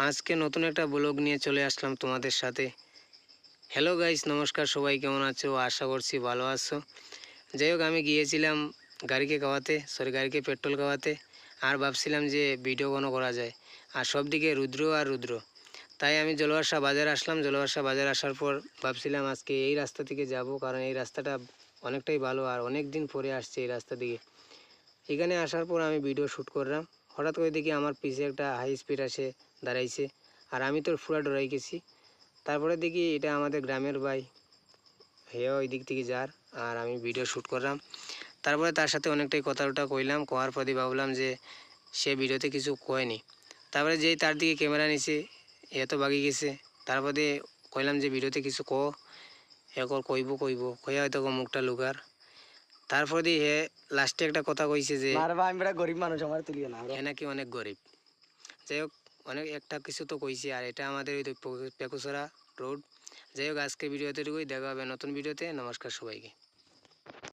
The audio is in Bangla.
আজকে নতুন একটা ব্লগ নিয়ে চলে আসলাম তোমাদের সাথে। হ্যালো গাইস, নমস্কার। সবাই কেমন আছো? আশা করছি ভালো আছো। যাই হোক, আমি গিয়েছিলাম গাড়িকে পেট্রোল খাওয়াতে। আর ভাবছিলাম যে ভিডিও কোনো করা যায়, আর সব দিকে রুদ্র আর রুদ্র। তাই আমি জলবাসা বাজার আসলাম। জলবাসা বাজার আসার পর ভাবছিলাম আজকে এই রাস্তা থেকে যাব, কারণ এই রাস্তাটা অনেকটাই ভালো আর অনেক দিন পরে আসছে এই রাস্তা দিকে। এখানে আসার পর আমি ভিডিও শ্যুট করলাম। হঠাৎ করে দেখি আমার পিছে একটা হাই স্পিড আসে দাঁড়াইছে, আর আমি তো পুরা ডরাই গেছি। তারপরে দেখি এটা আমাদের গ্রামের ভাই, হেও ওই দিক থেকে যার, আর আমি ভিডিও শ্যুট করলাম। তারপরে তার সাথে অনেকটাই কথাটা কইলাম, কোয়ার পরই ভাবলাম যে সে ভিডিওতে কিছু কয়নি। তারপরে যেই তার দিকে ক্যামেরা নিছে, এত বাগি গেছে। তারপরে কইলাম যে ভিডিওতে কিছু একর কইব কইয়া হয়তো মুখটা লুকার। তারপর দিয়ে হে লাস্টে একটা কথা কইছে যে আমি বড় গরিব মানুষ, আমার তুলিও না। হে নাকি অনেক গরিব। যাই হোক, অনেক একটা কিছু তো কইছে। আর এটা আমাদের ওই পেকুসরা রোড। যাই হোক, আজকে ভিডিওতে এটুকুই। দেখা হবে নতুন ভিডিওতে। নমস্কার সবাইকে।